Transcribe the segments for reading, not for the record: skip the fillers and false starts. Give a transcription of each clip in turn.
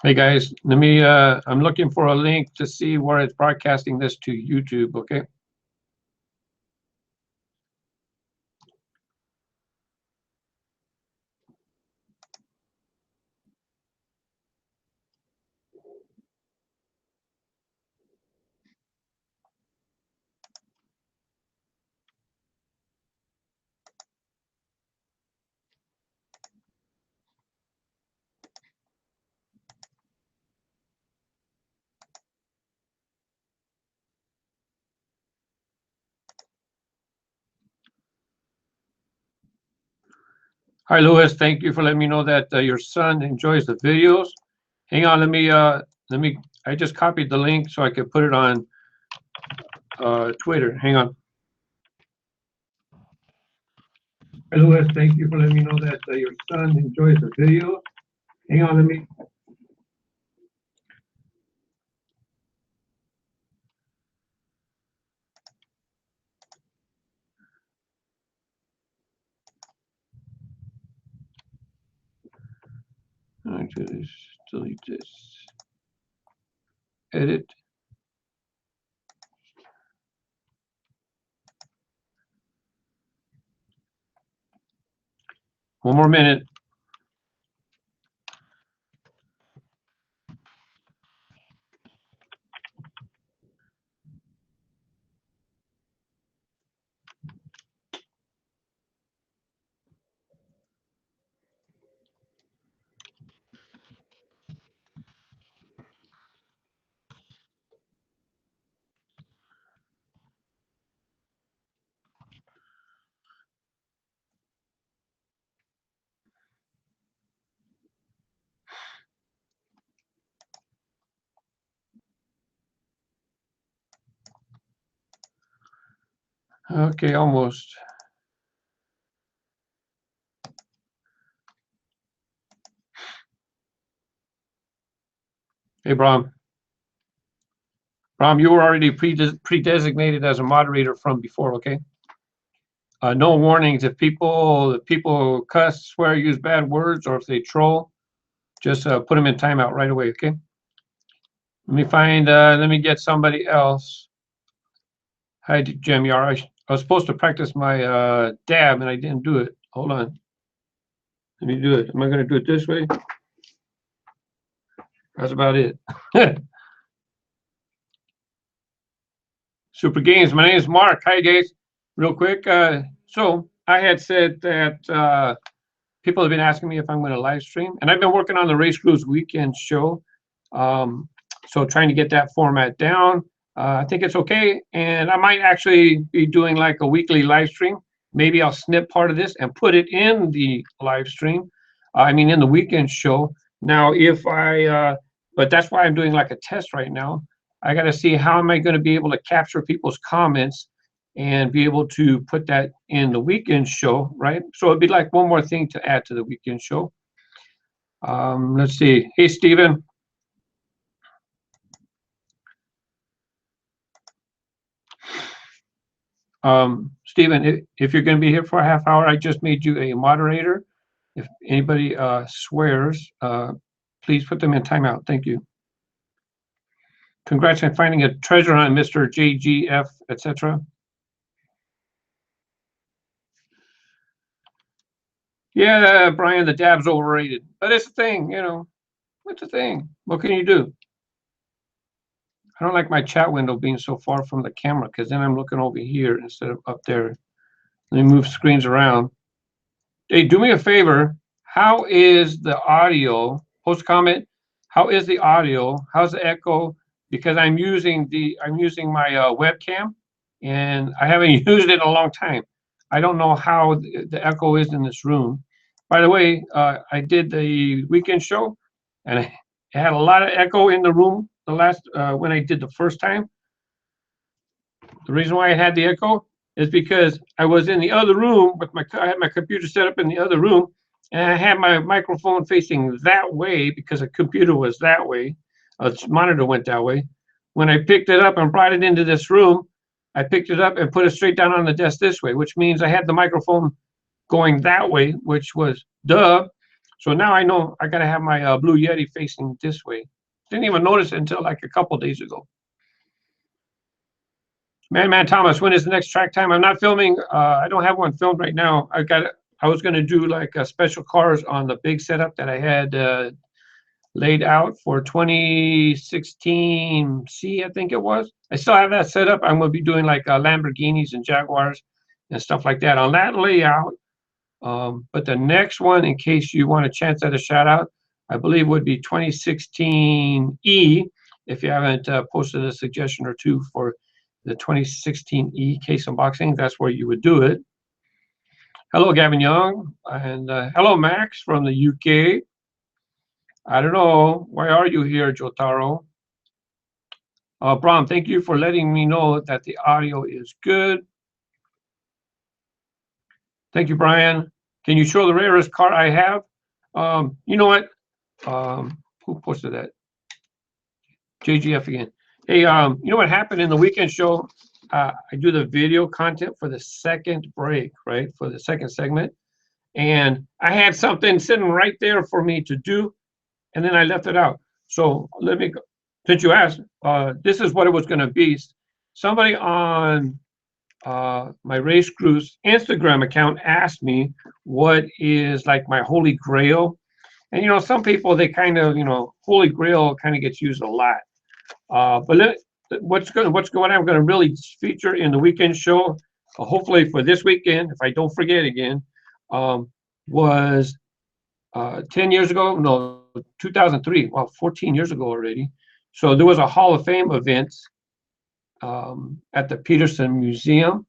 Hey guys, let me, I'm looking for a link to see where it's broadcasting this to YouTube, okay? Hi, Louis. Thank you for letting me know that your son enjoys the videos. Hang on, I just copied the link so I could put it on Twitter. Hang on. Hi, Louis. Thank you for letting me know that your son enjoys the video. Hang on, I just delete this. Edit. One more minute. Okay, almost. Hey, Bram. Bram, you were already pre-designated as a moderator from before, okay? No warnings if people cuss, swear, use bad words, or if they troll, just put them in timeout right away, okay? Let me get somebody else. Hi, Jim Yar. I was supposed to practice my dab and I didn't do it. Hold on. Let me do it. Am I going to do it this way? That's about it. Super Games. My name is Mark. Hi, guys. Real quick. So I had said that people have been asking me if I'm going to live stream, and I've been working on the RaceGrooves weekend show. So trying to get that format down. I think it's okay, and I might actually be doing like a weekly live stream. Maybe I'll snip part of this and put it in the live stream. I mean, in the weekend show. Now, but that's why I'm doing like a test right now. I got to see how am I going to be able to capture people's comments and be able to put that in the weekend show, right? So it'd be like one more thing to add to the weekend show. Let's see. Hey, Stephen. Stephen, if you're going to be here for a half hour, I just made you a moderator. If anybody swears, please put them in timeout. Thank you. Congrats on finding a treasure hunt, Mr. JGF, etc. Yeah, Brian, the dab's overrated, but it's a thing, you know. It's a thing. What can you do? I don't like my chat window being so far from the camera because then I'm looking over here instead of up there. Let me move screens around. Hey, do me a favor. How is the audio? Post comment. How is the audio? How's the echo? Because I'm using my webcam, and I haven't used it in a long time. I don't know how the echo is in this room. By the way, I did the weekend show, and it had a lot of echo in the room the last when I did the first time. The reason why I had the echo is because I was in the other room with I had my computer set up in the other room, and I had my microphone facing that way because the computer was that way. The monitor went that way. When I picked it up and brought it into this room, I picked it up and put it straight down on the desk this way, which means I had the microphone going that way, which was duh. So now I know I got to have my Blue Yeti facing this way. Didn't even notice it until like a couple days ago. Man Thomas, when is the next track time? I'm not filming. I don't have one filmed right now. I was going to do like special cars on the big setup that I had laid out for 2016 C, I think it was. I still have that set up. I'm going to be doing like Lamborghinis and Jaguars and stuff like that on that layout. But the next one, in case you want a chance at a shout out, I believe would be 2016 E. If you haven't posted a suggestion or two for the 2016 E case unboxing, that's where you would do it. Hello, Gavin Young, and hello, Max from the UK. I don't know, why are you here, Jotaro? Bram, thank you for letting me know that the audio is good. Thank you, Brian. Can you show the rarest car I have? You know what? Who posted that? JGF again. Hey, you know what happened in the weekend show? I do the video content for the second break, right? For the second segment. And I had something sitting right there for me to do, and then I left it out. So let me, since you asked, this is what it was going to be. Somebody on my RaceGrooves Instagram account asked me what is like my holy grail. And, you know, some people, they kind of, you know, holy grail kind of gets used a lot. But what's going I'm going to really feature in the weekend show, hopefully for this weekend, if I don't forget again, was 10 years ago, no, 2003, well, 14 years ago already. So there was a Hall of Fame event at the Peterson Museum.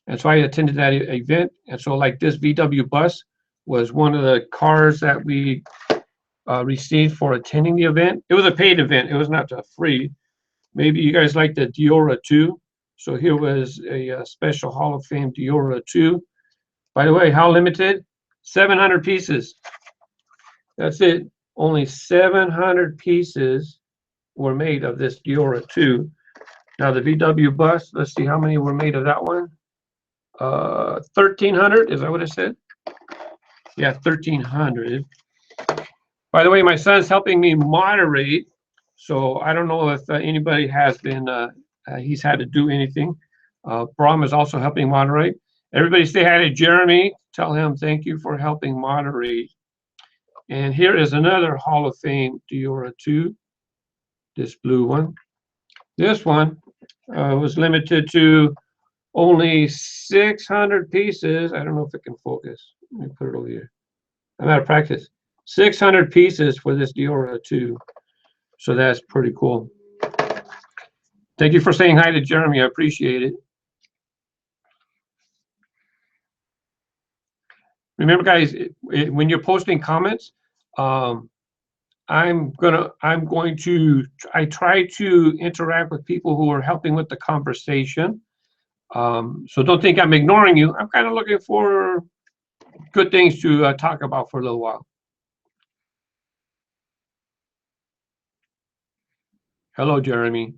And so I attended that event. And so like this VW bus was one of the cars that we received for attending the event. It was a paid event. It was not free. Maybe you guys like the Diora 2. So here was a special Hall of Fame Diora 2. By the way, how limited? 700 pieces. That's it. Only 700 pieces were made of this Diora 2. Now the VW bus, let's see how many were made of that one. 1,300, is that what it said? Yeah, 1,300. By the way, my son's helping me moderate, so I don't know if anybody has been, he's had to do anything. Bram is also helping moderate. Everybody say hi to Jeremy. Tell him thank you for helping moderate. And here is another Hall of Fame Diora 2, this blue one. This one was limited to only 600 pieces. I don't know if it can focus. Let me put it over here. I'm out of practice. 600 pieces for this Diora 2. So that's pretty cool. Thank you for saying hi to Jeremy. I appreciate it. Remember, guys, when you're posting comments, I try to interact with people who are helping with the conversation. So don't think I'm ignoring you. I'm kind of looking for good things to talk about for a little while. Hello, Jeremy.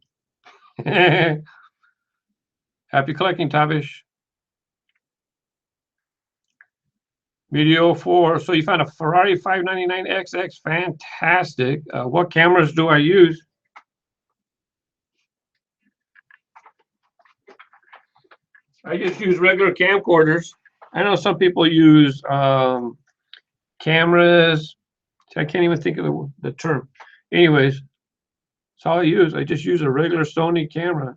Happy collecting, Tavish. Video 4. So you found a Ferrari 599XX. Fantastic. What cameras do I use? I just use regular camcorders. I know some people use cameras. I can't even think of the term. Anyways, that's all I use. I just use a regular Sony camera.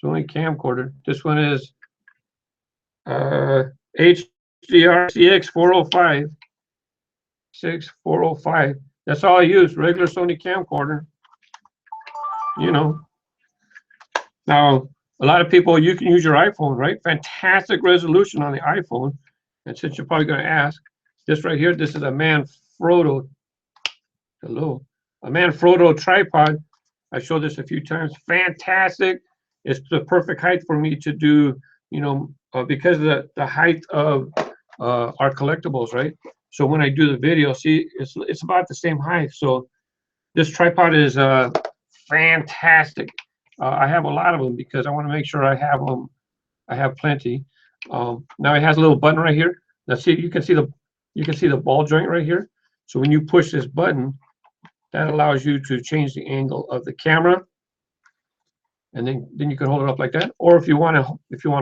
Sony camcorder. This one is HDR CX405. 6405. That's all I use. Regular Sony camcorder. You know. Now, a lot of people, you can use your iPhone, right? Fantastic resolution on the iPhone. And since you're probably going to ask, this right here, this is a Manfrotto. Hello. A Manfrotto tripod. I showed this a few times. Fantastic. It's the perfect height for me to do, you know, because of the height of our collectibles, right? So when I do the video, see, it's about the same height. So this tripod is fantastic. I have a lot of them because I want to make sure I have them. I have plenty. Now it has a little button right here. Now see, you can see the you can see the ball joint right here. So when you push this button, that allows you to change the angle of the camera, and then you can hold it up like that. Or if you want to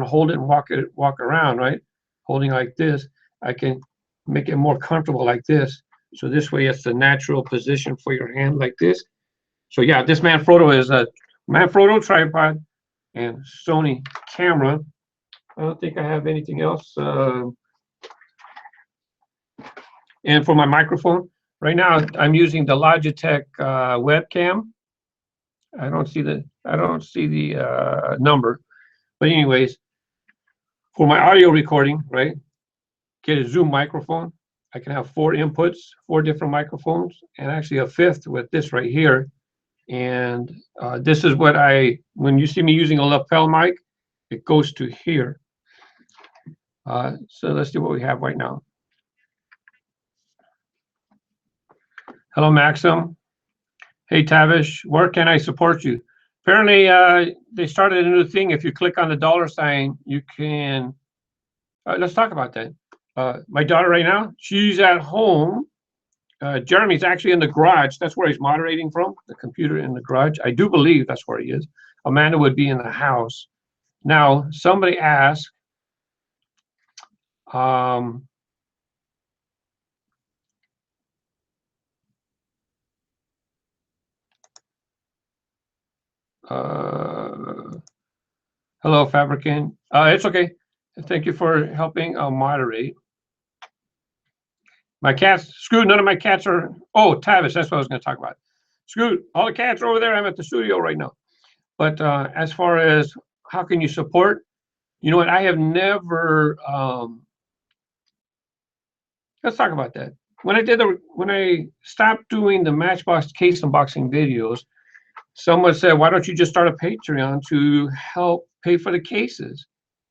hold it and walk around, right, holding like this, I can make it more comfortable like this. So this way, it's the natural position for your hand like this. So yeah, this Manfrotto is a Manfrotto tripod and Sony camera. I don't think I have anything else. And for my microphone, right now I'm using the Logitech webcam. I don't see the number, but anyways, for my audio recording, right? Get a Zoom microphone. I can have 4 inputs, 4 different microphones, and actually a 5th with this right here. And this is what when you see me using a lapel mic, it goes to here. So let's see what we have right now. Hello, Maxim. Hey, Tavish, where can I support you? Apparently, they started a new thing. If you click on the $sign, you can. Let's talk about that. My daughter right now, she's at home. Jeremy's actually in the garage. That's where he's moderating from, the computer in the garage. I do believe that's where he is. Amanda would be in the house. Now, somebody asked, hello, Fabricant. It's okay. Thank you for helping. I'll moderate. My cats, Scoot, none of my cats are, oh, Tavis, that's what I was going to talk about. Scoot, all the cats are over there. I'm at the studio right now. But as far as how can you support, you know what, I have never, let's talk about that. When I stopped doing the Matchbox case unboxing videos, someone said, why don't you just start a Patreon to help pay for the cases?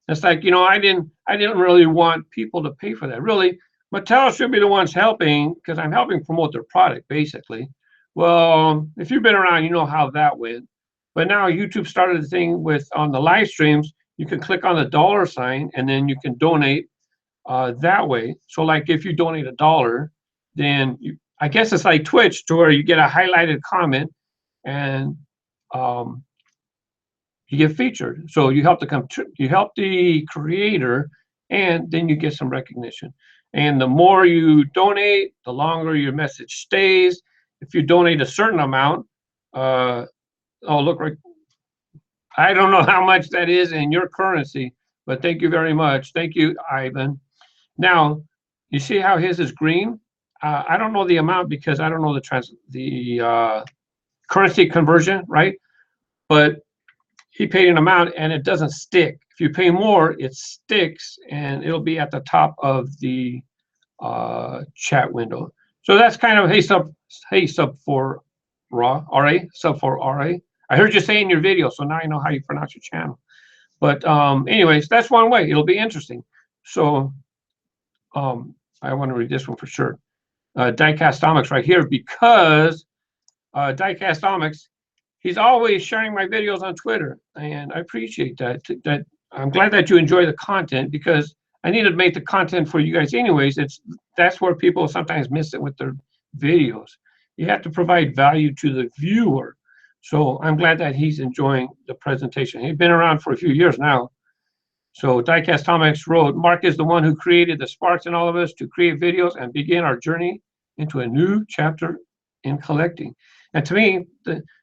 It's like, you know, I didn't really want people to pay for that. Really, Mattel should be the ones helping because I'm helping promote their product, basically. Well, if you've been around, you know how that went. But now YouTube started the thing with on the live streams, you can click on the $sign and then you can donate that way. So like if you donate $1, then I guess it's like Twitch to where you get a highlighted comment and you get featured. So you help the creator, and then you get some recognition. And the more you donate, the longer your message stays. If you donate a certain amount, oh look, right, I don't know how much that is in your currency, but thank you very much. Thank you, Ivan. Now, you see how his is green? I don't know the amount because I don't know the currency conversion, right? But he paid an amount and it doesn't stick. If you pay more, it sticks and it'll be at the top of the chat window. So that's kind of hey sub for RA. I heard you say in your video, so now I know how you pronounce your channel. But anyways, that's one way. It'll be interesting. So I want to read this one for sure. Diecastomics right here, because Diecastomics, he's always sharing my videos on Twitter, and I appreciate that. I'm glad that you enjoy the content because I need to make the content for you guys anyways. That's where people sometimes miss it with their videos. You have to provide value to the viewer. So I'm glad that he's enjoying the presentation. He's been around for a few years now. So Diecastomics wrote, Mark is the one who created the sparks in all of us to create videos and begin our journey into a new chapter in collecting. And to me,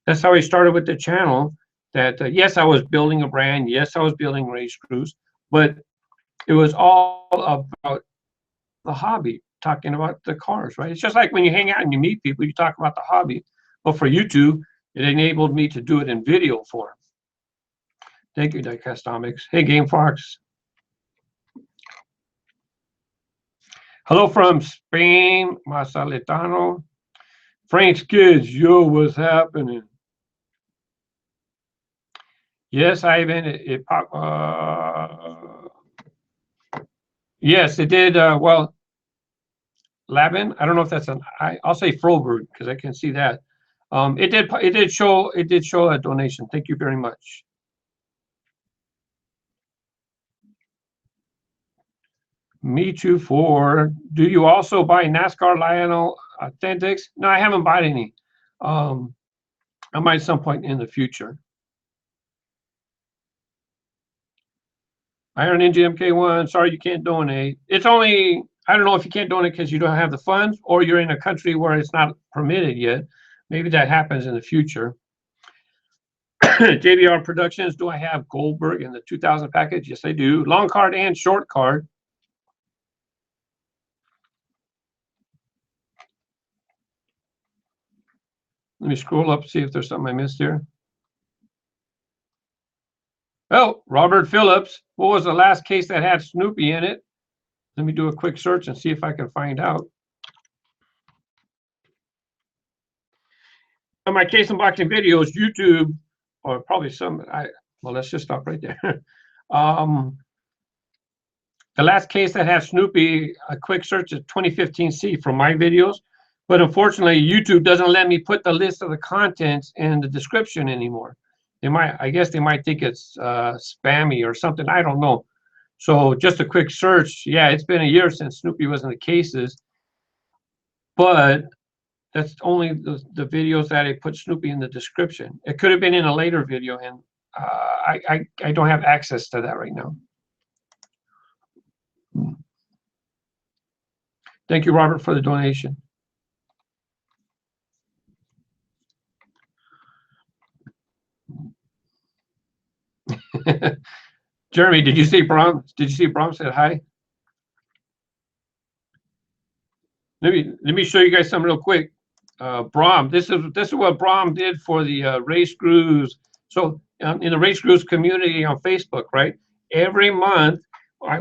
that's how I started with the channel, that yes, I was building a brand. Yes, I was building RaceGrooves, but it was all about the hobby, talking about the cars, right? It's just like when you hang out and you meet people, you talk about the hobby. But for YouTube, it enabled me to do it in video form. Thank you, Diecastomics. Hey, Game Fox. Hello from Spain, Masaletano. Frank's kids, yo, what's happening? Yes, Ivan, it popped. Yes, it did. Well, Labin, I don't know if that's I'll say Froberg because I can see that. It did show a donation. Thank you very much. Me too. For do you also buy NASCAR Lionel Authentics? No, I haven't bought any. Um, I might at some point in the future. Iron Ninja MK1. Sorry, you can't donate. It's only, I don't know if you can't donate because you don't have the funds, or you're in a country where it's not permitted yet. Maybe that happens in the future. JVR Productions. Do I have Goldberg in the 2000 package? Yes, I do. Long card and short card. Let me scroll up, see if there's something I missed here. Oh, Robert Phillips. What was the last case that had Snoopy in it? Let me do a quick search and see if I can find out. On my case unboxing videos, YouTube, or probably some, well, let's just stop right there. The last case that had Snoopy, a quick search is 2015C from my videos. But unfortunately, YouTube doesn't let me put the list of the contents in the description anymore. They might, I guess they might think it's spammy or something. I don't know. So just a quick search. Yeah, it's been a year since Snoopy was in the cases. But that's only the videos that I put Snoopy in the description. It could have been in a later video, and I don't have access to that right now. Thank you, Robert, for the donation. Jeremy, did you see Brom? Did you see Brom said hi? Let me show you guys something real quick. Brom, this is what Brom did for the RaceGrooves. So in the RaceGrooves community on Facebook, right? Every month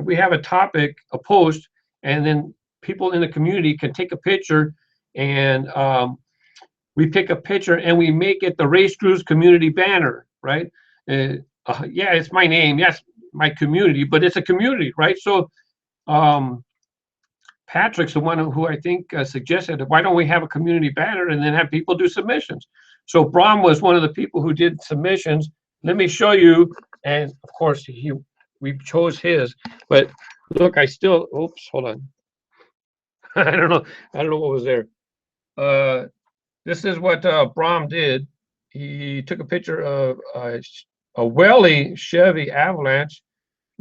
we have a topic, a post, and then people in the community can take a picture, and we pick a picture and we make it the RaceGrooves community banner, right? Yeah, it's my name. Yes, my community, but it's a community, right? So Patrick's the one who I think suggested, why don't we have a community banner and then have people do submissions? So Brom was one of the people who did submissions. Let me show you, and of course we chose his, but look, I still, oops, hold on. I don't know what was there. This is what Brom did. He took a picture of a Welly Chevy Avalanche.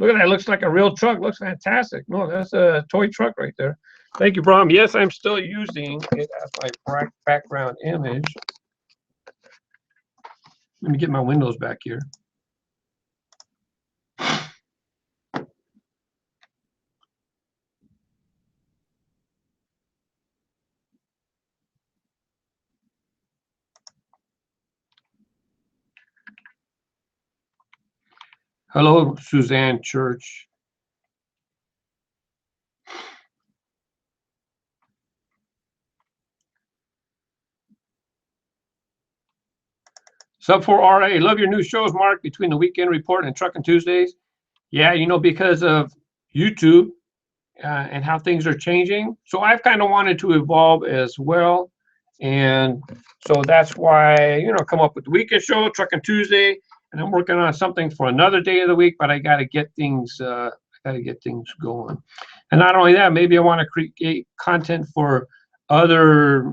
Look at that, it looks like a real truck. Looks fantastic. No, that's a toy truck right there. Thank you, Brom. Yes, I'm still using it as my background image. Let me get my windows back here. Hello, Suzanne Church. Sub 4 RA, love your new shows, Mark, between the Weekend Report and Trucking Tuesdays. Yeah, you know, because of YouTube and how things are changing. So I've kind of wanted to evolve as well. And so that's why, you know, come up with the weekend show, Trucking Tuesday, and I'm working on something for another day of the week, but I got to get things, going. And not only that, maybe I want to create content for other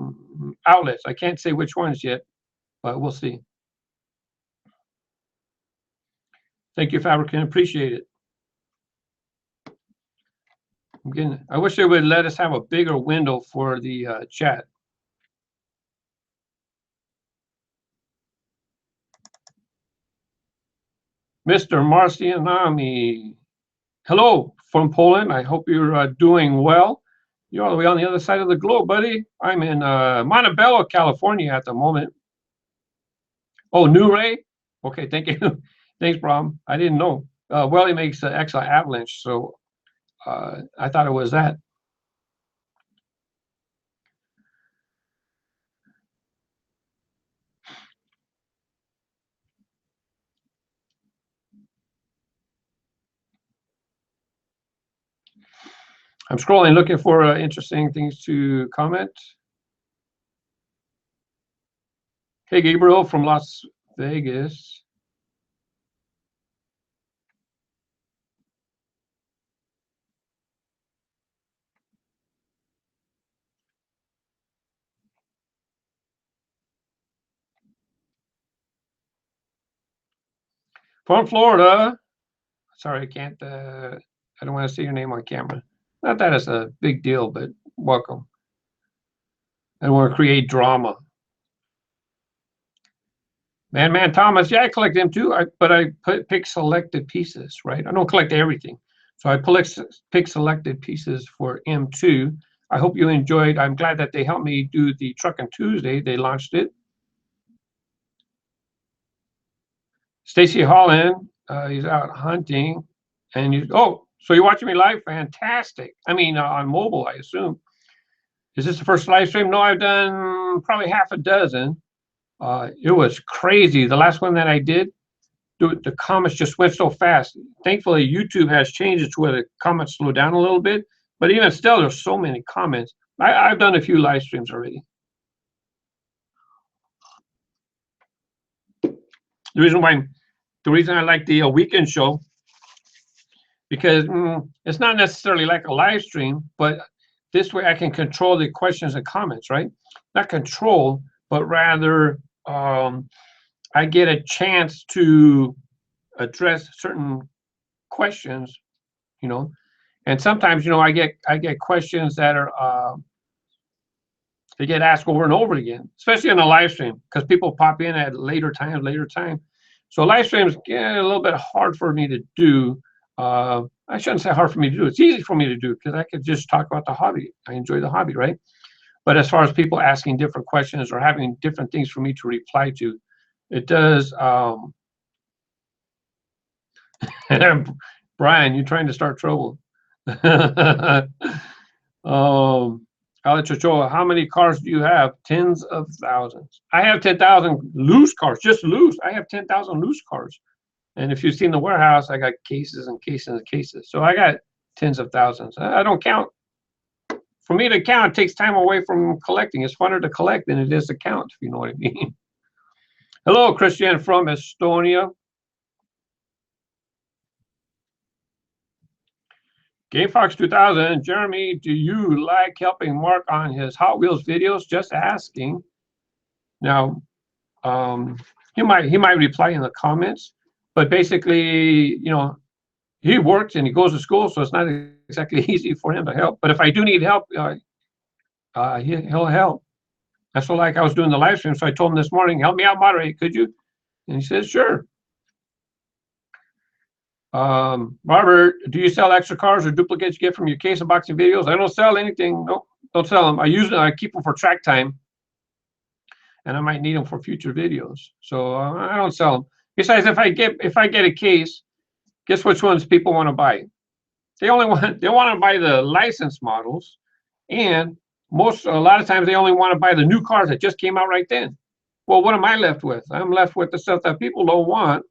outlets. I can't say which ones yet, but we'll see. Thank you, Fabricant. Appreciate it. I wish they would let us have a bigger window for the chat. Mr. Marcianami, hello from Poland. I hope you're doing well. You're all the way on the other side of the globe, buddy. I'm in Montebello, California at the moment. Oh, New Ray? Okay, thank you. Thanks, Brom. I didn't know. Well, he makes excellent Avalanche, so I thought it was that. I'm scrolling, looking for interesting things to comment. Hey, Gabriel from Las Vegas. From Florida. Sorry, I can't. I don't want to see your name on camera. Not that it's a big deal, but welcome. I don't want to create drama. Man, Thomas, yeah, I collect them too. But I pick selected pieces, right? I don't collect everything, so I pick selected pieces for M2. I hope you enjoyed. I'm glad that they helped me do the Truckin' Tuesday. They launched it. Stacy Holland, he's out hunting, and so you're watching me live? Fantastic. I mean, on mobile, I assume. Is this the first live stream? No, I've done probably half a dozen. It was crazy. The last one that I did, the comments just went so fast. Thankfully, YouTube has changed it to where the comments slow down a little bit. But even still, there's so many comments. I've done a few live streams already. The reason I like the weekend show, because it's not necessarily like a live stream, but this way I can control the questions and comments, right? Not control, but rather I get a chance to address certain questions, you know. And sometimes, I get questions that are they get asked over and over again, especially on a live stream, because people pop in at later time. So live streams get a little bit hard for me to do. I shouldn't say hard for me to do. It's easy for me to do because I could just talk about the hobby. I enjoy the hobby, right? But as far as people asking different questions or having different things for me to reply to, it does. Brian, you're trying to start trouble. Alex Ochoa, how many cars do you have? Tens of thousands. I have 10,000 loose cars, just loose. I have 10,000 loose cars. And if you've seen the warehouse, I got cases and cases and cases. So I got tens of thousands. I don't count. For me to count, it takes time away from collecting. It's funner to collect than it is to count, if you know what I mean. Hello, Christian from Estonia. Game Fox 2000, Jeremy, do you like helping Mark on his Hot Wheels videos? Just asking. Now, he might reply in the comments, but basically, he works and he goes to school, so it's not exactly easy for him to help. But if I do need help, he'll help. That's what, like I was doing the live stream, so I told him this morning, help me out, moderate, could you? And he says, sure. Robert, do you sell extra cars or duplicates you get from your case unboxing videos? I don't sell anything. Nope, don't sell them. I keep them for track time, and I might need them for future videos. So I don't sell them. Besides, if I get a case, guess which ones people want to buy? They want to buy the licensed models, and a lot of times they only want to buy the new cars that just came out right then. Well, what am I left with? I'm left with the stuff that people don't want.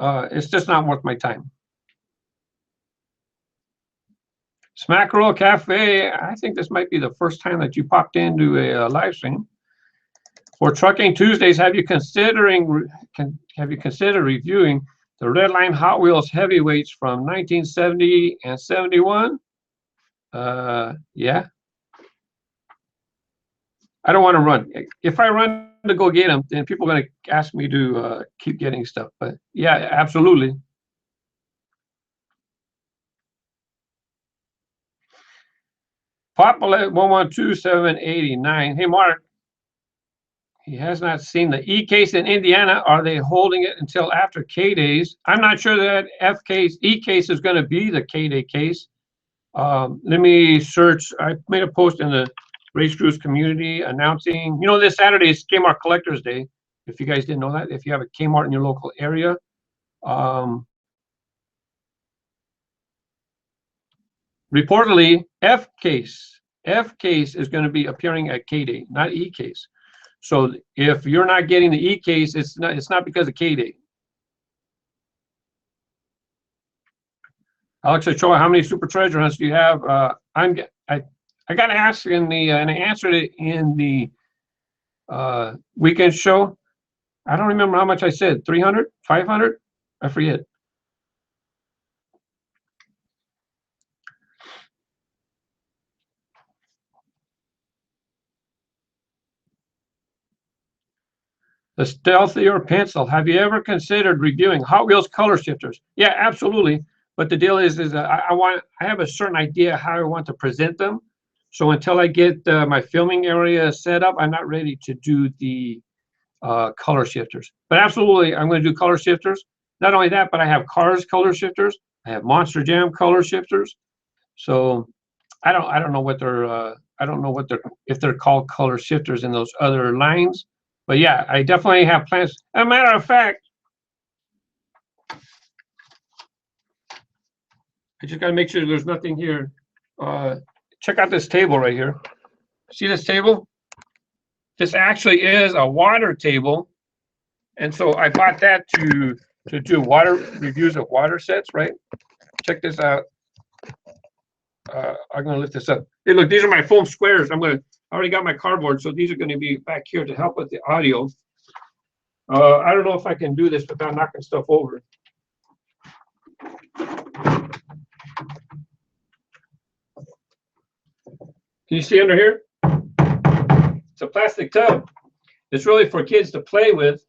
It's just not worth my time. Smack Roll Cafe, I think this might be the first time that you popped into a live stream. For Trucking Tuesdays, have you considered reviewing the Redline Hot Wheels heavyweights from 1970 and 71? Yeah. I don't want to run. If I run to go get them, then people are going to ask me to keep getting stuff. But yeah, absolutely. Populate 112-789. Hey, Mark. He has not seen the E case in Indiana. Are they holding it until after K days? I'm not sure that E case is going to be the K day case. Let me search. I made a post in the RaceGrooves community announcing, this Saturday is Kmart Collectors Day. If you guys didn't know that, if you have a Kmart in your local area. Reportedly, F case is going to be appearing at K day, not E case. So if you're not getting the E case, it's not because of K day. Alex Ochoa, how many super treasure hunts do you have? I got asked and I answered it in the weekend show. I don't remember how much I said. 300, 500? I forget. The stealthier pencil. Have you ever considered reviewing Hot Wheels color shifters? Yeah, absolutely. But the deal is I have a certain idea how I want to present them. So until I get my filming area set up, I'm not ready to do the color shifters. But absolutely, I'm going to do color shifters. Not only that, but I have Cars color shifters. I have Monster Jam color shifters. So I don't know what they're I don't know what they're if they're called color shifters in those other lines. But yeah, I definitely have plans. As a matter of fact, I just gotta make sure there's nothing here. Check out this table right here. See this table? This actually is a water table. And so I bought that to do water reviews of water sets, right? Check this out. I'm gonna lift this up. Hey, look, these are my foam squares. I already got my cardboard, so these are gonna be back here to help with the audio. I don't know if I can do this without knocking stuff over. Can you see under here? It's a plastic tub. It's really for kids to play with.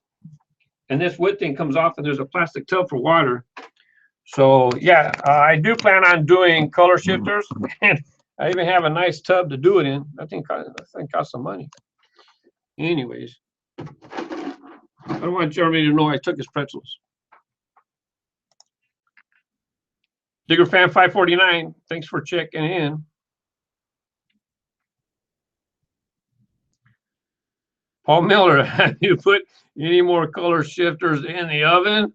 And this wood thing comes off and there's a plastic tub for water. So yeah, I do plan on doing color shifters. And I even have a nice tub to do it in. I think costs some money. Anyways, I don't want Jeremy to know I took his pretzels. Digger Fan 549, thanks for checking in. Paul Miller, have you put any more color shifters in the oven?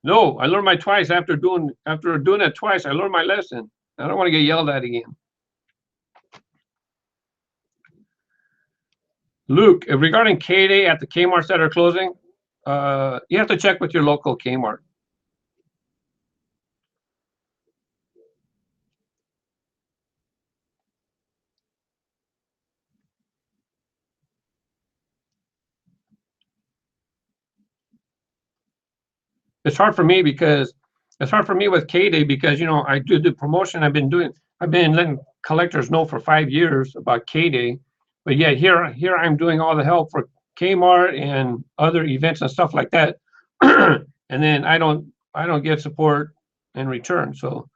No, I learned my twice after doing it twice. I learned my lesson. I don't want to get yelled at again. Luke, regarding K-Day at the Kmart's that are closing, you have to check with your local Kmart. It's hard for me because it's hard for me with K-Day because I do the promotion I've been letting collectors know for 5 years about K-Day, but yeah, here I'm doing all the help for Kmart and other events and stuff like that, and then I don't get support in return, so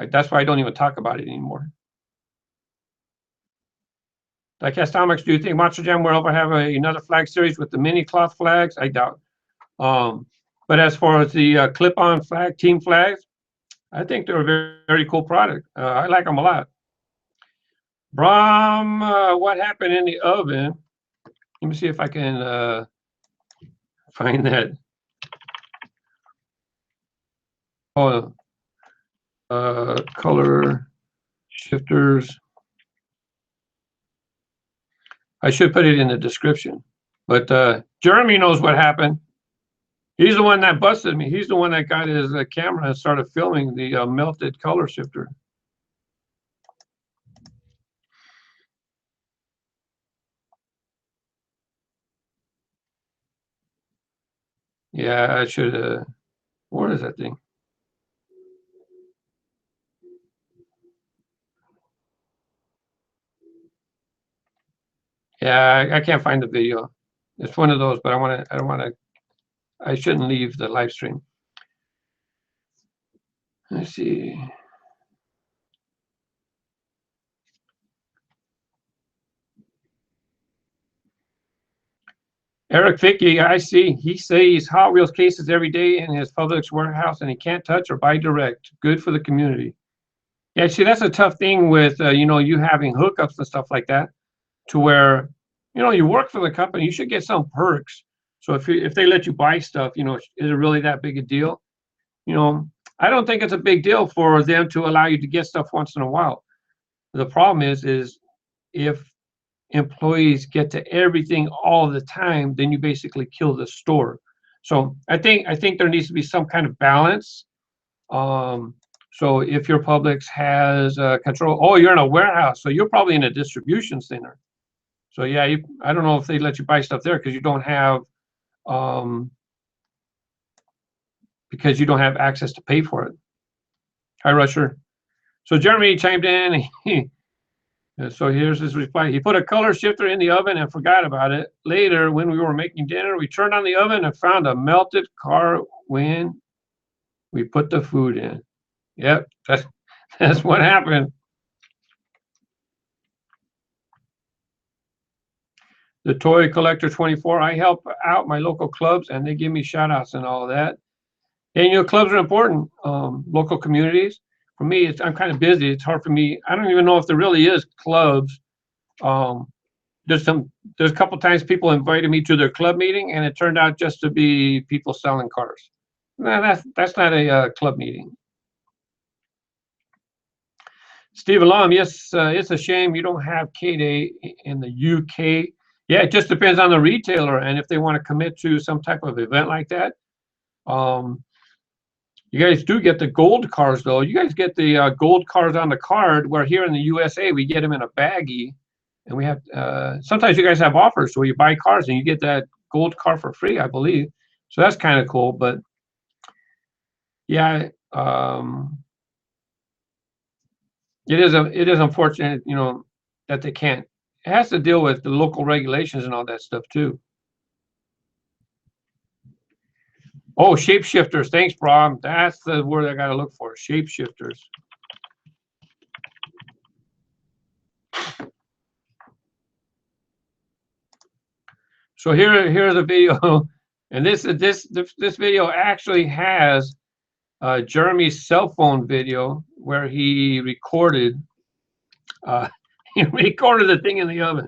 that's why I don't even talk about it anymore. Diecast Comics, do you think Monster Jam will ever have another flag series with the mini cloth flags? I doubt. But as far as the clip-on flag, team flags, I think they're a very, very cool product. I like them a lot. Brom, what happened in the oven? Let me see if I can find that. Oh, color shifters. I should put it in the description. But Jeremy knows what happened. He's the one that busted me. He's the one that got his camera and started filming the melted color shifter. Yeah, I should. Where is that thing? Yeah, I can't find the video. It's one of those, but I don't want to. I shouldn't leave the live stream. Let's see. Eric Vicky, I see. He sees Hot Wheels cases every day in his Publix warehouse, and he can't touch or buy direct. Good for the community. Yeah, see, that's a tough thing with you having hookups and stuff like that, to where you work for the company, you should get some perks. So if they let you buy stuff, is it really that big a deal? I don't think it's a big deal for them to allow you to get stuff once in a while. The problem is if employees get to everything all the time, then you basically kill the store. So I think there needs to be some kind of balance. So if your Publix has control, oh, you're in a warehouse, so you're probably in a distribution center. So yeah, I don't know if they let you buy stuff there because you don't have access to pay for it. Hi, Rusher. So Jeremy chimed in. And so here's his reply. He put a color shifter in the oven and forgot about it. Later, when we were making dinner, we turned on the oven and found a melted car when we put the food in. Yep, that's what happened. The Toy Collector 24. I help out my local clubs and they give me shout outs and all that. And you know, clubs are important. Local communities. For me, I'm kind of busy. It's hard for me. I don't even know if there really is clubs. Um, there's a couple times people invited me to their club meeting, and it turned out just to be people selling cars. No, that's not a club meeting. Steve Alam, yes, it's a shame you don't have K-Day in the UK. Yeah, it just depends on the retailer and if they want to commit to some type of event like that. You guys do get the gold cars though. You guys get the gold cars on the card, where here in the USA we get them in a baggie, and we have sometimes you guys have offers where you buy cars and you get that gold car for free, I believe. So that's kind of cool. But yeah, it is unfortunate, you know, that they can't. It has to deal with the local regulations and all that stuff too. Oh, shapeshifters. Thanks, Brom. That's the word I got to look for. Shapeshifters. So here's a video, and this video actually has Jeremy's cell phone video where he recorded he recorded the thing in the oven.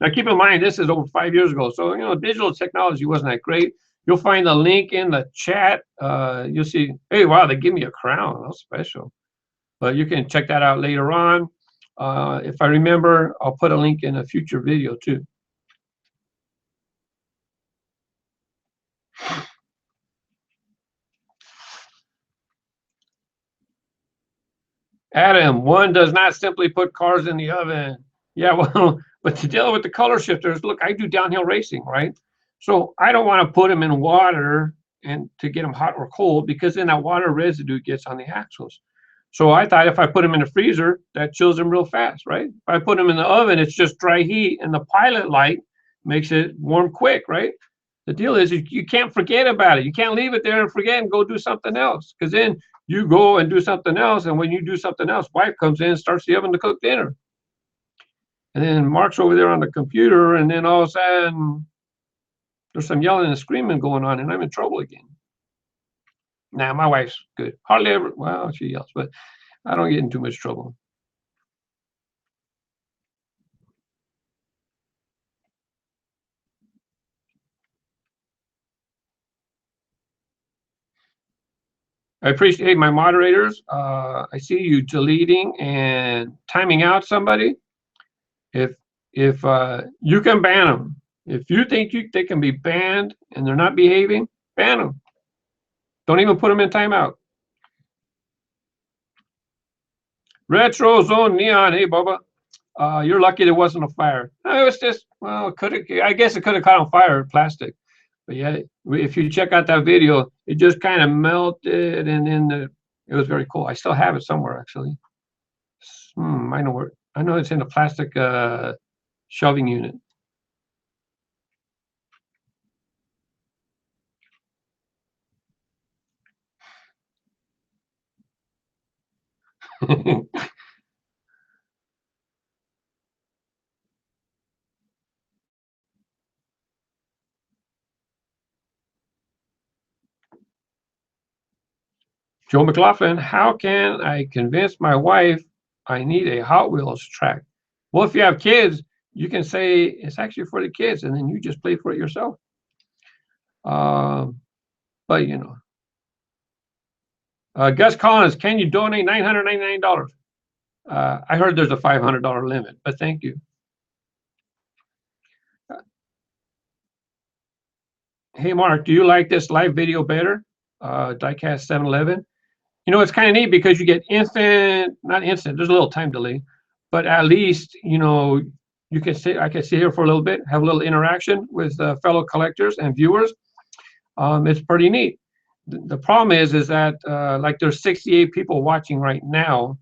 Now keep in mind this is over 5 years ago, so you know digital technology wasn't that great. You'll find the link in the chat. You'll see. Hey, wow, they give me a crown. That's special. But you can check that out later on. If I remember, I'll put a link in a future video too. Adam, one does not simply put cars in the oven. Yeah, well, but to deal with the color shifters, look, I do downhill racing, right? So I don't want to put them in water and to get them hot or cold, because then that water residue gets on the axles. So I thought if I put them in the freezer, that chills them real fast, right? If I put them in the oven, it's just dry heat, and the pilot light makes it warm quick, right? The deal is you can't forget about it. You can't leave it there and forget and go do something else, because then you go and do something else, and when you do something else, wife comes in and starts the oven to cook dinner. And then Mark's over there on the computer, and then all of a sudden there's some yelling and screaming going on, and I'm in trouble again. Now, my wife's good. Hardly ever, well, she yells, but I don't get in too much trouble. I appreciate my moderators. I see you deleting and timing out somebody. If you can ban them. If you think they can be banned and they're not behaving, ban them. Don't even put them in timeout. Retro Zone Neon, hey Bubba. You're lucky there wasn't a fire. No, it was just, well, I guess it could have caught on fire, plastic. But yeah, if you check out that video, it just kind of melted, and then it was very cool. I still have it somewhere actually. I know where. I know it's in the plastic shelving unit. Joe McLaughlin, how can I convince my wife I need a Hot Wheels track? Well, if you have kids, you can say it's actually for the kids, and then you just pay for it yourself. But you know, Gus Collins, can you donate $999? I heard there's a $500 limit, but thank you. Hey, Mark, do you like this live video better? Diecast 711. You know, it's kind of neat because you get not instant, there's a little time delay, but at least, you know, you can say, I can sit here for a little bit, have a little interaction with fellow collectors and viewers. It's pretty neat. The problem is that like there's 68 people watching right now.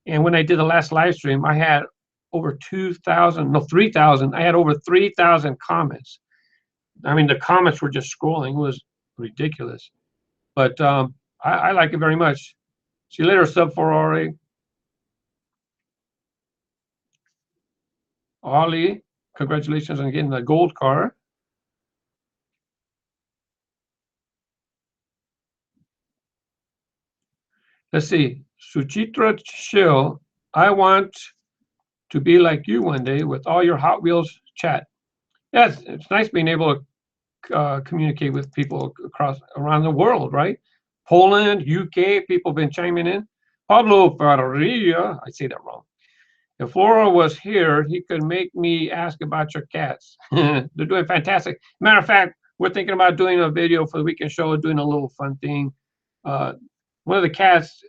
And when I did the last live stream, I had over 2,000, no, 3,000. I had over 3,000 comments. I mean, the comments were just scrolling. It was ridiculous. But I like it very much. See you later, Sub Ferrari. Ollie, congratulations on getting the gold car. Let's see. Suchitra Chill, I want to be like you one day with all your Hot Wheels chat. Yes, it's nice being able to communicate with people around the world, right? Poland, UK, people have been chiming in. Pablo Parrilla, I say that wrong. If Flora was here, he could make me ask about your cats. They're doing fantastic. Matter of fact, we're thinking about doing a video for the weekend show, doing a little fun thing. One of the cats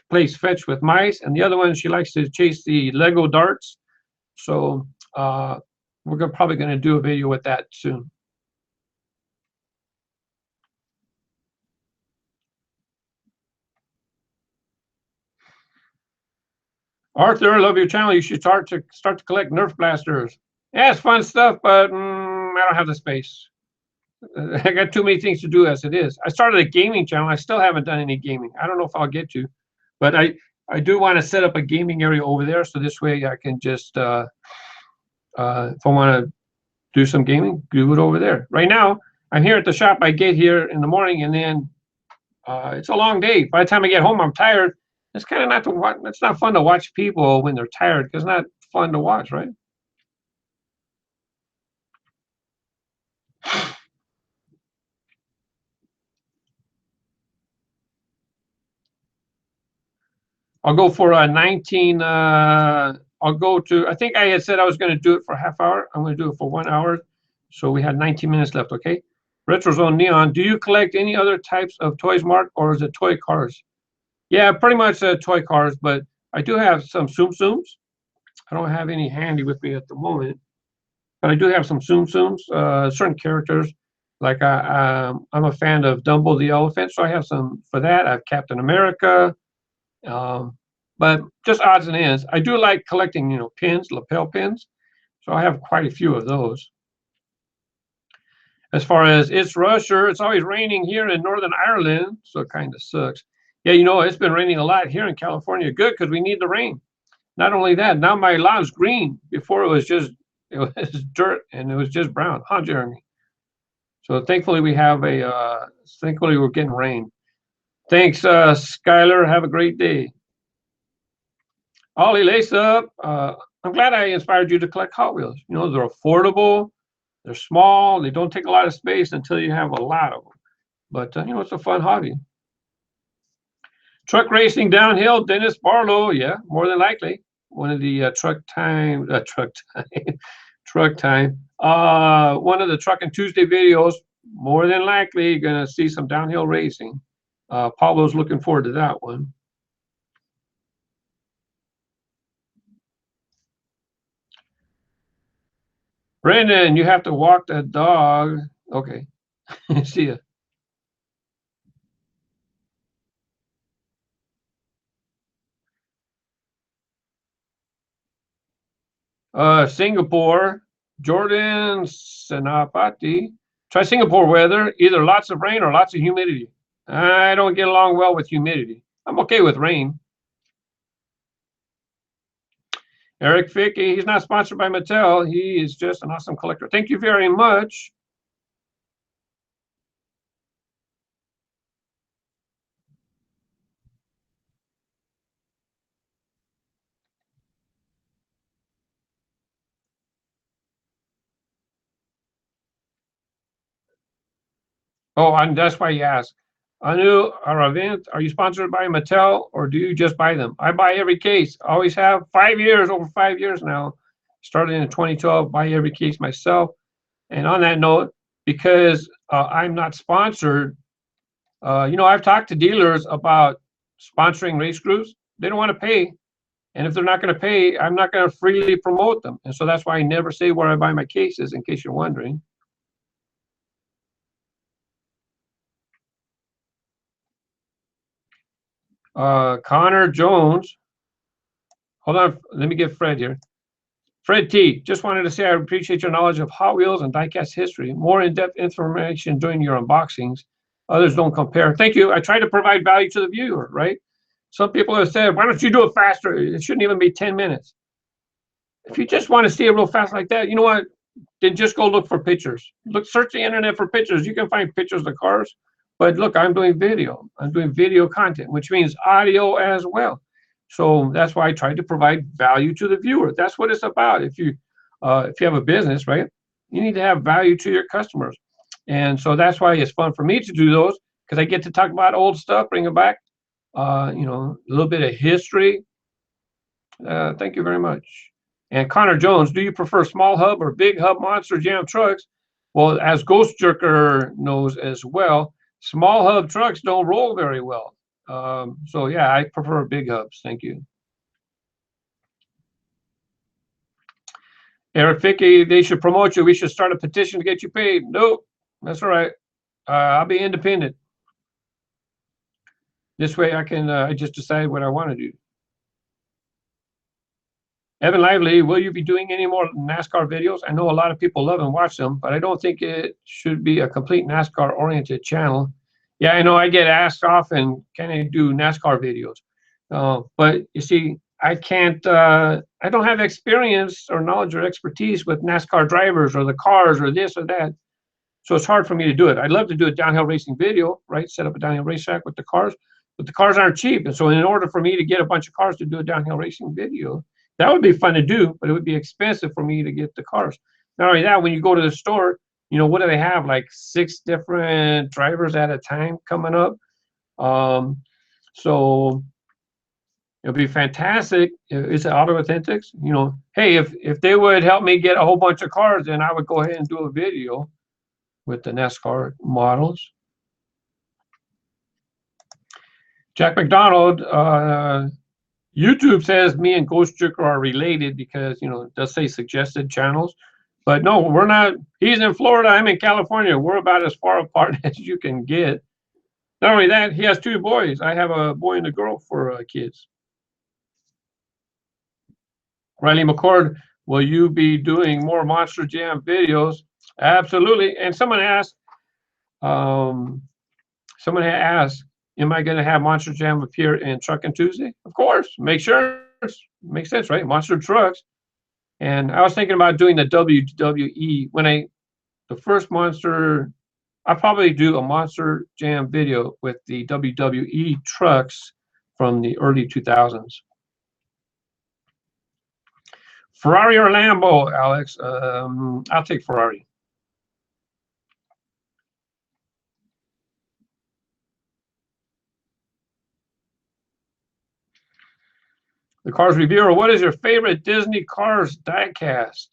plays fetch with mice, and the other one, she likes to chase the Lego darts. So we're probably going to do a video with that soon. Arthur, I love your channel. You should start to collect Nerf blasters. Yeah, it's fun stuff, but I don't have the space. I got too many things to do as it is. I started a gaming channel. I still haven't done any gaming. I don't know if I'll get to, but I do want to set up a gaming area over there, so this way I can just if I want to do some gaming, do it over there. Right now, I'm here at the shop. I get here in the morning, and then it's a long day. By the time I get home, I'm tired. It's kind of not to watch. It's not fun to watch people when they're tired, because it's not fun to watch, right? I'll go for a 19. I'll go to, I think I had said I was going to do it for a half hour. I'm going to do it for 1 hour. So we had 19 minutes left, okay? RetroZone Neon, do you collect any other types of toys, Mark, or is it toy cars? Yeah, pretty much toy cars, but I do have some Tsum Tsums. I don't have any handy with me at the moment, but I do have some Tsum Tsums, certain characters. Like I'm a fan of Dumbo the Elephant, so I have some for that. I have Captain America. But just odds and ends. I do like collecting, pins, lapel pins. So I have quite a few of those. As far as it's Russia, it's always raining here in Northern Ireland, so it kind of sucks. Yeah, it's been raining a lot here in California. Good, because we need the rain. Not only that, now my lawn's green. Before it was dirt and it was just brown, huh, Jeremy? So thankfully thankfully we're getting rain. Thanks, Skylar. Have a great day. Ollie, lace up. I'm glad I inspired you to collect Hot Wheels. They're affordable, they're small, they don't take a lot of space until you have a lot of them. But it's a fun hobby. Truck racing downhill, Dennis Barlow. Yeah, more than likely. One of the truck time. One of the Truckin' Tuesday videos. More than likely, gonna see some downhill racing. Pablo's looking forward to that one. Brandon, you have to walk the dog. Okay. See ya. Singapore, Jordan Senapati. Try Singapore weather, either lots of rain or lots of humidity. I don't get along well with humidity. I'm okay with rain. Eric Fickey, he's not sponsored by Mattel. He is just an awesome collector. Thank you very much. Oh, and that's why you asked. Anu Aravint, are you sponsored by Mattel or do you just buy them? I buy every case. Always have 5 years, over 5 years now. Started in 2012, buy every case myself. And on that note, because I'm not sponsored, I've talked to dealers about sponsoring RaceGrooves. They don't want to pay. And if they're not going to pay, I'm not going to freely promote them. And so that's why I never say where I buy my cases, in case you're wondering. Connor Jones. Hold on. Let me get Fred here. Fred T, just wanted to say I appreciate your knowledge of Hot Wheels and diecast history. More in-depth information during your unboxings. Others don't compare. Thank you. I try to provide value to the viewer, right? Some people have said, why don't you do it faster? It shouldn't even be 10 minutes. If you just want to see it real fast like that, you know what? Then just go look for pictures. Search the internet for pictures. You can find pictures of cars. But look, I'm doing video. I'm doing video content, which means audio as well. So that's why I try to provide value to the viewer. That's what it's about. If you have a business, right, you need to have value to your customers. And so that's why it's fun for me to do those, because I get to talk about old stuff, bring it back, a little bit of history. Thank you very much. And Connor Jones, do you prefer small hub or big hub Monster Jam trucks? Well, as Ghost Jerker knows as well, small hub trucks don't roll very well. So yeah, I prefer big hubs. Thank you. Eric Fickey, they should promote you. We should start a petition to get you paid. Nope, that's all right. I'll be independent. This way I can I just decide what I want to do. Evan Lively, will you be doing any more NASCAR videos? I know a lot of people love and watch them, but I don't think it should be a complete NASCAR-oriented channel. Yeah, I know I get asked often, can I do NASCAR videos? But you see, I can't, I don't have experience or knowledge or expertise with NASCAR drivers or the cars or this or that. So it's hard for me to do it. I'd love to do a downhill racing video, right? Set up a downhill racetrack with the cars, but the cars aren't cheap. And so in order for me to get a bunch of cars to do a downhill racing video, that would be fun to do, but it would be expensive for me to get the cars. Not only that, when you go to the store, what do they have? Like 6 different drivers at a time coming up. So it'll be fantastic. It's Auto Authentics. Hey, if they would help me get a whole bunch of cars, then I would go ahead and do a video with the NASCAR models. Jack McDonald, YouTube says me and Ghost Jerker are related because, it does say suggested channels. But no, we're not. He's in Florida. I'm in California. We're about as far apart as you can get. Not only that, he has 2 boys. I have a boy and a girl for kids. Riley McCord, will you be doing more Monster Jam videos? Absolutely. And someone had asked, am I going to have Monster Jam appear in Truckin' Tuesday? Of course. Makes sense, right? Monster trucks. And I was thinking about doing the WWE the first Monster. I'll probably do a Monster Jam video with the WWE trucks from the early 2000s. Ferrari or Lambo, Alex? I'll take Ferrari. The Cars Reviewer, what is your favorite Disney Cars diecast?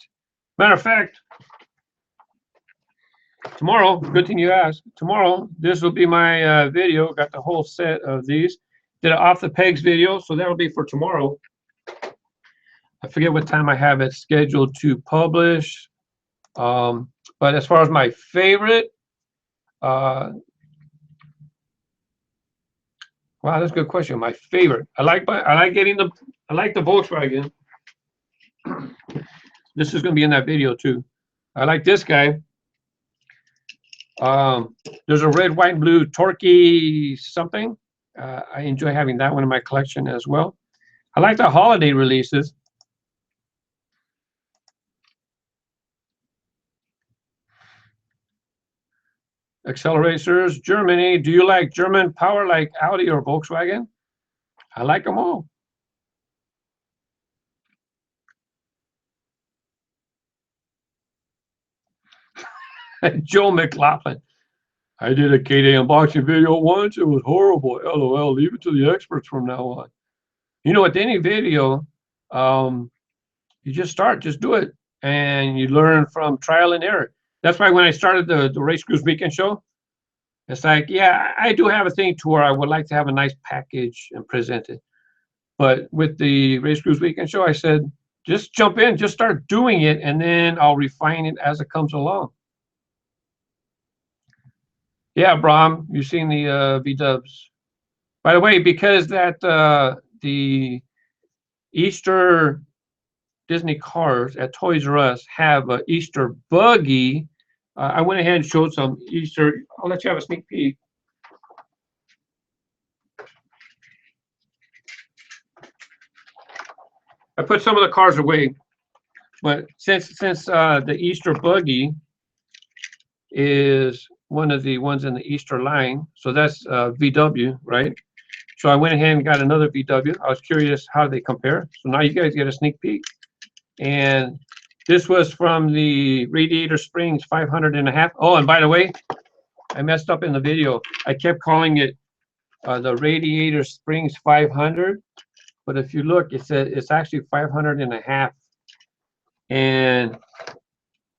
Matter of fact, tomorrow, good thing you asked, tomorrow, this will be my video. Got the whole set of these. Did an Off the Pegs video, so that'll be for tomorrow. I forget what time I have it scheduled to publish. But as far as my favorite, wow, that's a good question. My favorite, I like the Volkswagen. This is going to be in that video too. I like this guy. There's a red, white, and blue Torquay something. I enjoy having that one in my collection as well. I like the holiday releases. Accelerators, Germany. Do you like German power like Audi or Volkswagen? I like them all. Joe McLaughlin. I did a K-Day unboxing video once. It was horrible. LOL. Leave it to the experts from now on. With any video, you just do it. And you learn from trial and error. That's why when I started the RaceGrooves weekend show, it's like, yeah, I do have a thing to where I would like to have a nice package and present it. But with the RaceGrooves weekend show, I said, just jump in, just start doing it, and then I'll refine it as it comes along. Yeah, Brom, you've seen the V-dubs. By the way, because that the Easter Disney cars at Toys R Us have a Easter buggy. I went ahead and showed some Easter. I'll let you have a sneak peek. I put some of the cars away, but since the Easter buggy is one of the ones in the Easter line, so that's VW, right? So I went ahead and got another VW. I was curious how they compare. So now you guys get a sneak peek. And this was from the Radiator Springs 500.5. Oh, and by the way, I messed up in the video. I kept calling it the Radiator Springs 500, but if you look, it says it's actually 500.5. And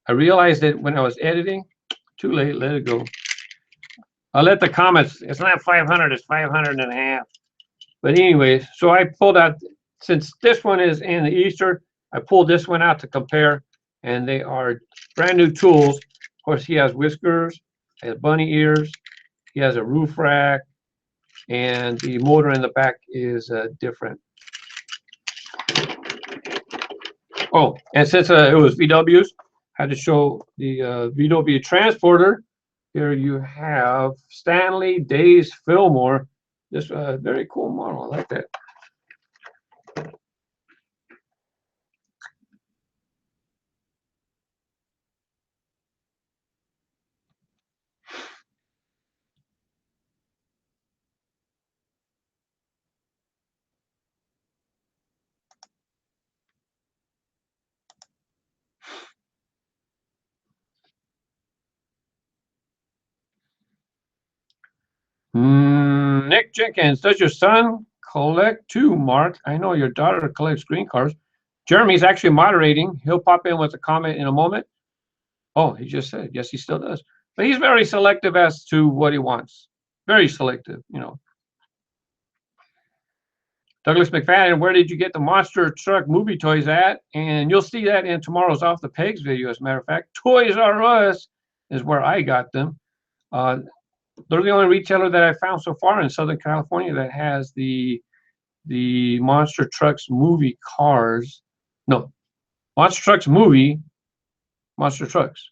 I realized it when I was editing. Too late, let it go. I'll let the comments. It's not 500, it's 500.5. But anyways, so I pulled out, since this one is in the Easter, I pulled this one out to compare, and they are brand new tools. Of course, he has whiskers, he has bunny ears, he has a roof rack, and the motor in the back is different. Oh, and since it was VW's, I had to show the VW transporter. Here you have Stanley Days Fillmore. This very cool model. I like that. Nick Jenkins, does your son collect too, Mark? I know your daughter collects green cars. Jeremy's actually moderating. He'll pop in with a comment in a moment. Oh, he just said, yes, he still does. But he's very selective as to what he wants. Very selective, you know. Douglas McFadden, where did you get the monster truck movie toys at? And you'll see that in tomorrow's Off the Pegs video, as a matter of fact. Toys R Us is where I got them. They're the only retailer that I found so far in Southern California that has the Monster Trucks movie cars. No, Monster Trucks movie, Monster Trucks.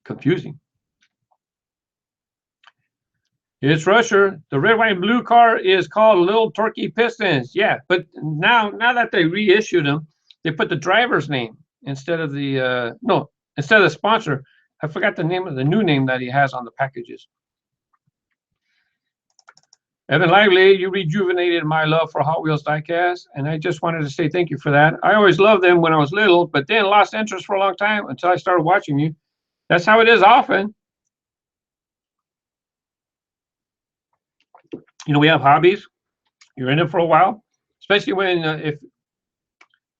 Confusing. It's Rusher. The red, white, and blue car is called Little Turkey Pistons. Yeah, but now that they reissued them, they put the driver's name instead of the instead of the sponsor. I forgot the name of the new name that he has on the packages. Evan Lively, you rejuvenated my love for Hot Wheels diecast, and I just wanted to say thank you for that. I always loved them when I was little, but then lost interest for a long time until I started watching you. That's how it is often. You know, we have hobbies. You're in it for a while, especially when, if,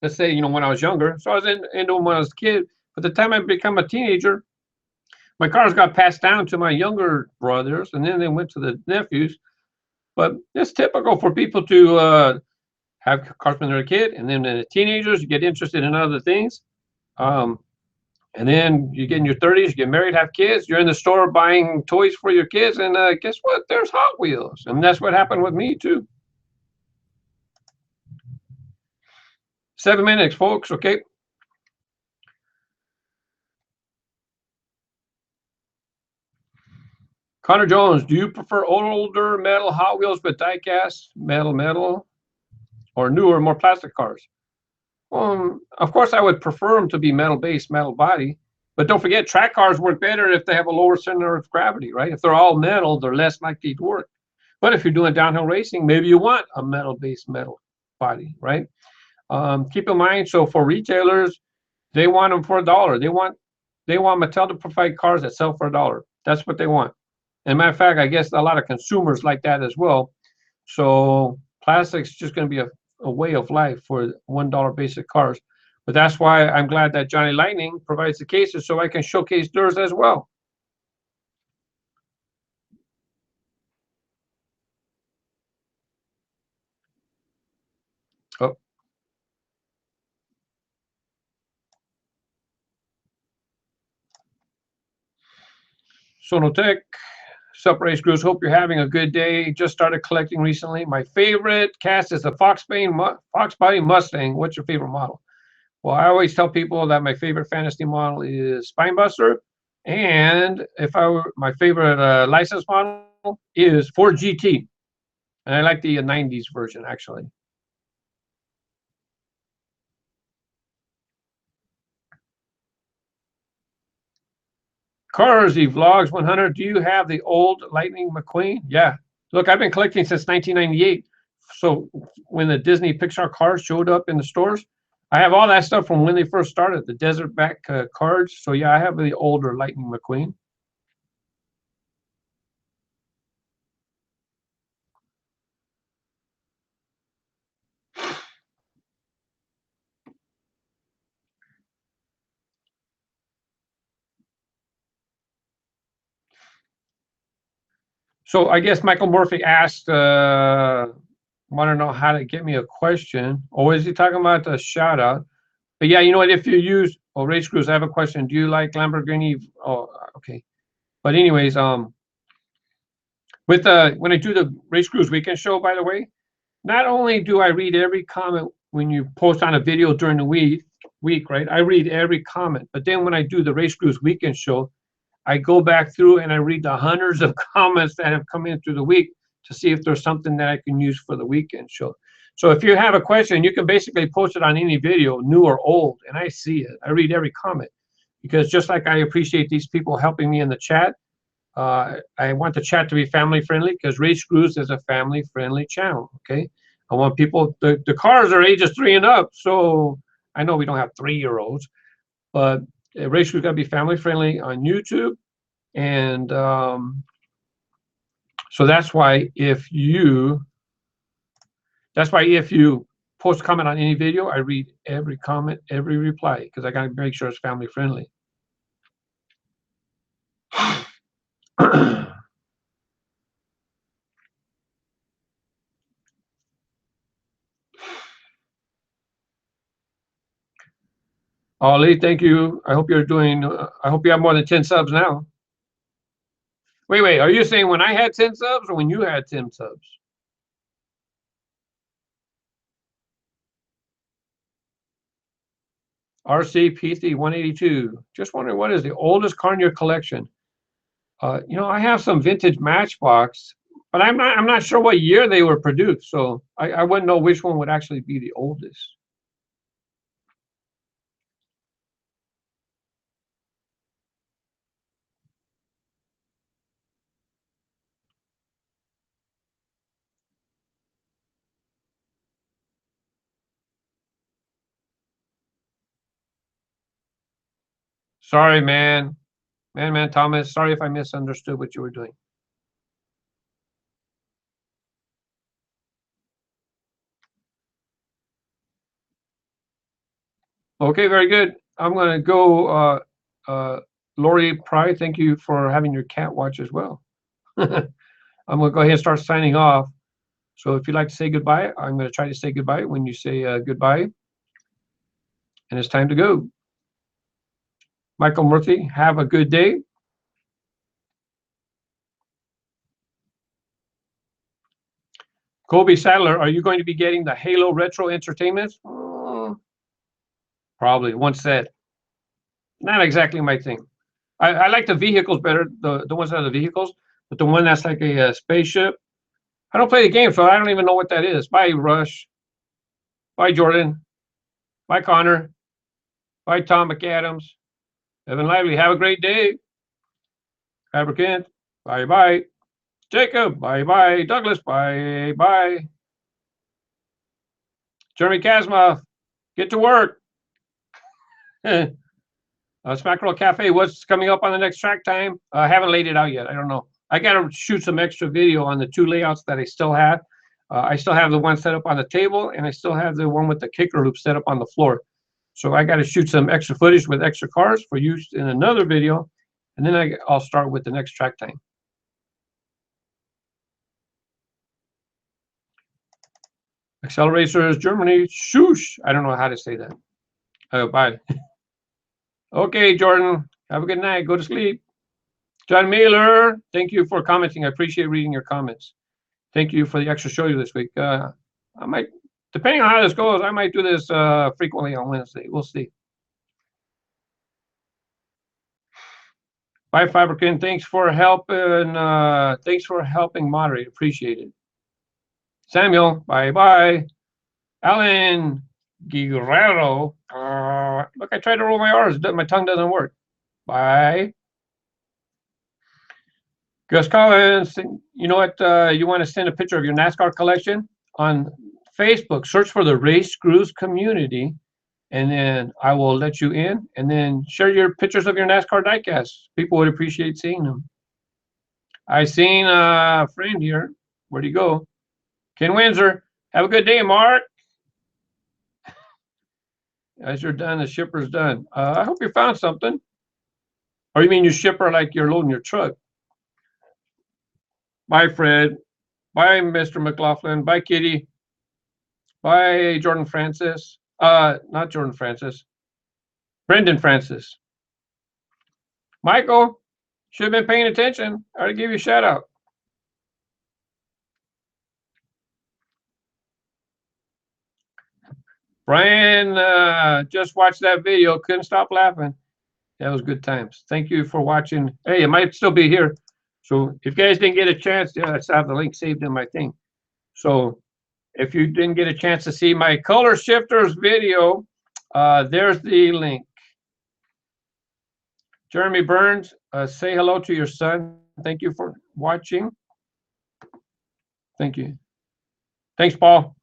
let's say, you know, when I was younger. So I was into them when I was a kid. But the time I become a teenager, my cars got passed down to my younger brothers, and then they went to the nephews. But it's typical for people to have cars when they're a kid, and then the teenagers, you get interested in other things. And then you get in your 30s, you get married, have kids, you're in the store buying toys for your kids, and guess what? There's Hot Wheels. And that's what happened with me, too. 7 minutes, folks, okay? Connor Jones, do you prefer older metal Hot Wheels with diecast, metal, or newer, more plastic cars? Of course, I would prefer them to be metal base, metal body. But don't forget, track cars work better if they have a lower center of gravity, right? If they're all metal, they're less likely to work. But if you're doing downhill racing, maybe you want a metal base, metal body, right? Keep in mind, so for retailers, they want them for $1. They want Mattel to provide cars that sell for $1. That's what they want. And matter of fact, I guess a lot of consumers like that as well. So plastic's just going to be a way of life for $1 basic cars. But that's why I'm glad that Johnny Lightning provides the cases so I can showcase theirs as well. Oh. Sonotech, sup RaceGrooves, hope you're having a good day. Just started collecting recently. My favorite cast is the Fox Body Mustang. What's your favorite model? Well, I always tell people that my favorite fantasy model is Spinebuster, and if I were my favorite license model is Ford GT, and I like the '90s version actually. Carsy Vlogs 100. Do you have the old Lightning McQueen? Yeah. Look, I've been collecting since 1998. So when the Disney Pixar cars showed up in the stores, I have all that stuff from when they first started, the desert back cards. So yeah, I have the older Lightning McQueen. So I guess Michael Murphy asked, want to know how to get me a question. Or is he talking about the shout out? But yeah, you know what? If you use, oh, RaceGrooves, I have a question. Do you like Lamborghini? Oh, okay. But anyways, with when I do the RaceGrooves weekend show, by the way, not only do I read every comment when you post on a video during the week, right? I read every comment. But then when I do the RaceGrooves weekend show, I go back through and I read the hundreds of comments that have come in through the week to see if there's something that I can use for the weekend show. So if you have a question, you can basically post it on any video, new or old, and I see it. I read every comment because just like I appreciate these people helping me in the chat, I want the chat to be family friendly because RaceGrooves is a family friendly channel. Okay, I want people. The cars are ages 3 and up, so I know we don't have 3-year-olds, but RaceGrooves got to be family friendly on YouTube, and so that's why if you post a comment on any video, I read every comment, every reply because I got to make sure it's family friendly. Ollie, thank you. I hope you're doing. I hope you have more than 10 subs now. Wait. Are you saying when I had 10 subs or when you had 10 subs? RCPC 182. Just wondering what is the oldest car in your collection? I have some vintage Matchbox, but I'm not sure what year they were produced, so I wouldn't know which one would actually be the oldest. Sorry, man. Man, Thomas. Sorry if I misunderstood what you were doing. Okay, very good. I'm going to go. Lori Pry, thank you for having your cat watch as well. I'm going to go ahead and start signing off. So if you'd like to say goodbye, I'm going to try to say goodbye when you say goodbye. And it's time to go. Michael Murphy, have a good day. Colby Sadler, are you going to be getting the Halo Retro Entertainment? Probably. Once said. Not exactly my thing. I like the vehicles better, the ones that are the vehicles, but the one that's like a spaceship. I don't play the game, so I don't even know what that is. Bye, Rush. Bye, Jordan. Bye, Connor. Bye, Tom McAdams. Evan Lively, have a great day. Fabricant, bye-bye. Jacob, bye-bye. Douglas, bye-bye. Jeremy Kasmoff, get to work. Smackerel Cafe, what's coming up on the next track time? I haven't laid it out yet. I don't know. I got to shoot some extra video on the 2 layouts that I still have. I still have the one set up on the table, and I still have the one with the kicker loop set up on the floor. So I got to shoot some extra footage with extra cars for use in another video, and then I'll start with the next track time. Accelerators, Germany, shoosh. I don't know how to say that. Bye. Okay, Jordan, have a good night. Go to sleep. John Mailer, thank you for commenting. I appreciate reading your comments. Thank you for the extra show this week. I might Depending on how this goes, I might do this frequently on Wednesday. We'll see. Bye, Fabrican. Thanks for helping. Thanks for helping moderate. Appreciate it. Samuel, bye. Alan Guerrero. Look, I tried to roll my R's. My tongue doesn't work. Bye. Gus Collins, you know what? You want to send a picture of your NASCAR collection on Facebook. Search for the RaceGrooves community, and then I will let you in. And then share your pictures of your NASCAR diecasts. People would appreciate seeing them. I seen a friend here. Where'd he go? Ken Windsor. Have a good day, Mark. As you're done, the shipper's done. I hope you found something. Or you mean you shipper like you're loading your truck? Bye, Fred. Bye, Mr. McLaughlin. Bye, Kitty. Bye, Jordan Francis. Not Jordan Francis. Brendan Francis. Michael, should have been paying attention. I ought to give you a shout out. Brian, just watched that video. Couldn't stop laughing. That was good times. Thank you for watching. Hey, it might still be here. So if you guys didn't get a chance, I still have the link saved in my thing. So if you didn't get a chance to see my color shifters video, there's the link. Jeremy Burns, say hello to your son. Thank you for watching. Thank you. Thanks, Paul.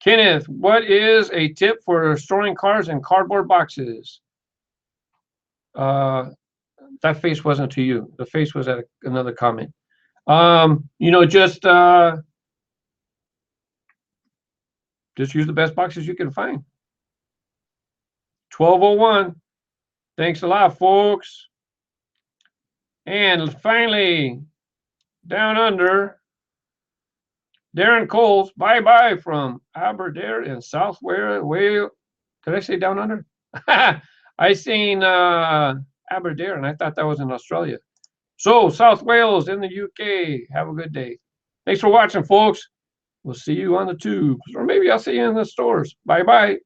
Kenneth, what is a tip for storing cars in cardboard boxes? That face wasn't to you. The face was at another comment. You know, just use the best boxes you can find. 1201. Thanks a lot, folks. And finally, down under, Darren Coles, bye from Aberdare in South Wales. Did I say down under? I seen Aberdare, and I thought that was in Australia. So, South Wales in the UK. Have a good day. Thanks for watching, folks. We'll see you on the tubes, or maybe I'll see you in the stores. Bye-bye.